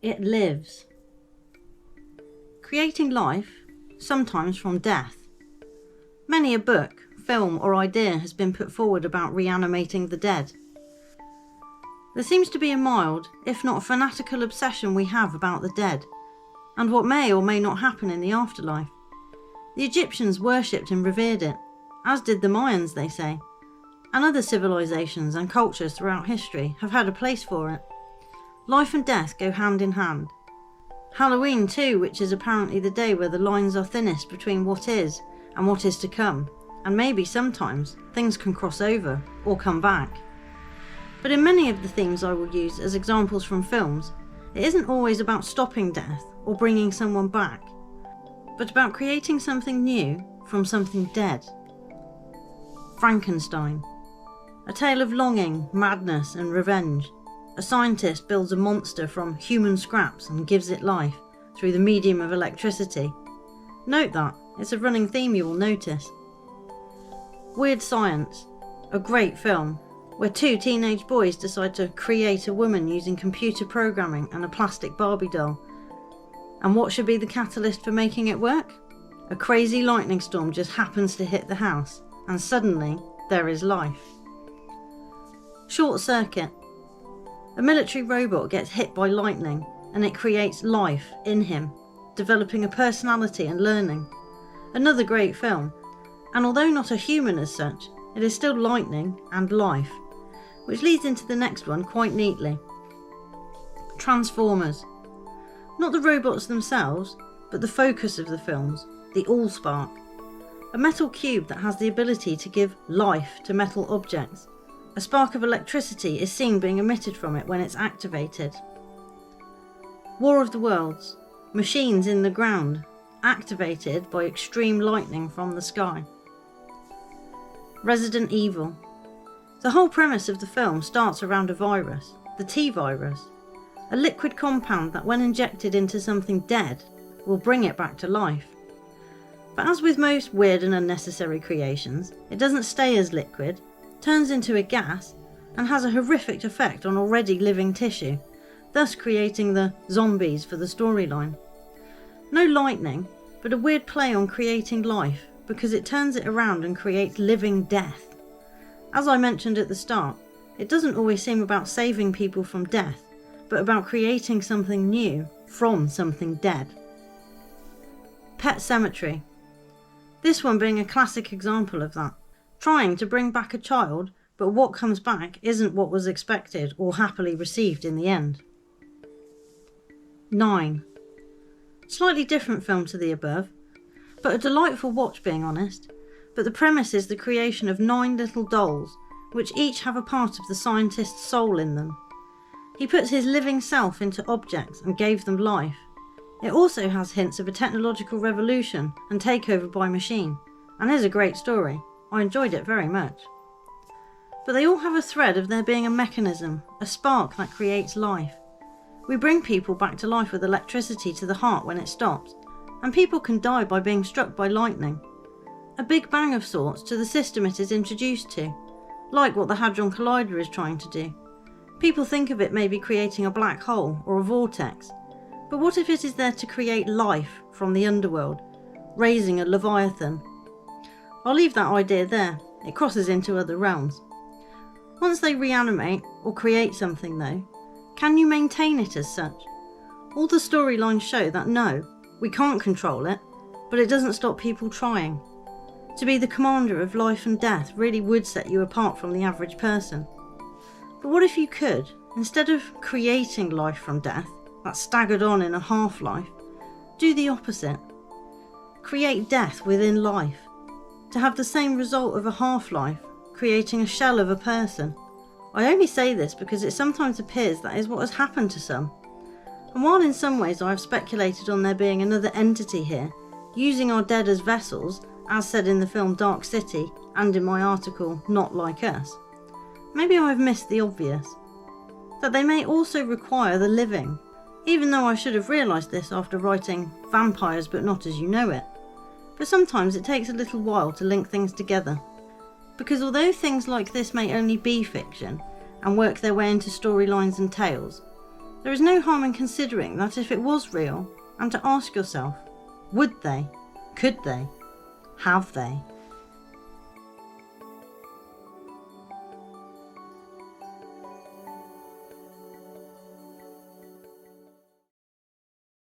It lives. Creating life, sometimes from death. Many a book, film or idea has been put forward about reanimating the dead. There seems to be a mild, if not fanatical obsession we have about the dead, and what may or may not happen in the afterlife. The Egyptians worshipped and revered it, as did the Mayans, they say, and other civilizations and cultures throughout history have had a place for it. Life and death go hand in hand. Halloween too, which is apparently the day where the lines are thinnest between what is and what is to come, and maybe sometimes things can cross over or come back. But in many of the themes I will use as examples from films, it isn't always about stopping death or bringing someone back, but about creating something new from something dead. Frankenstein. A tale of longing, madness and revenge. A scientist builds a monster from human scraps and gives it life through the medium of electricity. Note that, it's a running theme you will notice. Weird Science. A great film, where two teenage boys decide to create a woman using computer programming and a plastic Barbie doll. And what should be the catalyst for making it work? A crazy lightning storm just happens to hit the house, and suddenly there is life. Short Circuit. A military robot gets hit by lightning and it creates life in him, developing a personality and learning. Another great film, and although not a human as such, it is still lightning and life, which leads into the next one quite neatly. Transformers. Not the robots themselves, but the focus of the films, the Allspark. A metal cube that has the ability to give life to metal objects. A spark of electricity is seen being emitted from it when it's activated. War of the Worlds. Machines in the ground, activated by extreme lightning from the sky. Resident Evil. The whole premise of the film starts around a virus, the T-virus, a liquid compound that when injected into something dead will bring it back to life. But as with most weird and unnecessary creations, it doesn't stay as liquid, turns into a gas, and has a horrific effect on already living tissue, thus creating the zombies for the storyline. No lightning, but a weird play on creating life, because it turns it around and creates living death. As I mentioned at the start, it doesn't always seem about saving people from death, but about creating something new from something dead. Pet Sematary. This one being a classic example of that. Trying to bring back a child, but what comes back isn't what was expected or happily received in the end. 9. Slightly different film to the above, but a delightful watch being honest, but the premise is the creation of 9 little dolls, which each have a part of the scientist's soul in them. He puts his living self into objects and gave them life. It also has hints of a technological revolution and takeover by machine, and is a great story. I enjoyed it very much. But they all have a thread of there being a mechanism, a spark that creates life. We bring people back to life with electricity to the heart when it stops, and people can die by being struck by lightning. A big bang of sorts to the system it is introduced to, like what the Hadron Collider is trying to do. People think of it maybe creating a black hole or a vortex, but what if it is there to create life from the underworld, raising a Leviathan? I'll leave that idea there, it crosses into other realms. Once they reanimate or create something though, can you maintain it as such? All the storylines show that no, we can't control it, but it doesn't stop people trying. To be the commander of life and death really would set you apart from the average person. But what if you could, instead of creating life from death, that staggered on in a half-life, do the opposite. Create death within life, to have the same result of a half-life, creating a shell of a person. I only say this because it sometimes appears that is what has happened to some. And while in some ways I have speculated on there being another entity here, using our dead as vessels, as said in the film Dark City and in my article Not Like Us, maybe I have missed the obvious. That they may also require the living, even though I should have realised this after writing Vampires But Not As You Know It. But sometimes it takes a little while to link things together. Because although things like this may only be fiction and work their way into storylines and tales, There is no harm in considering that if it was real, and to ask yourself, would they? Could they? Have they?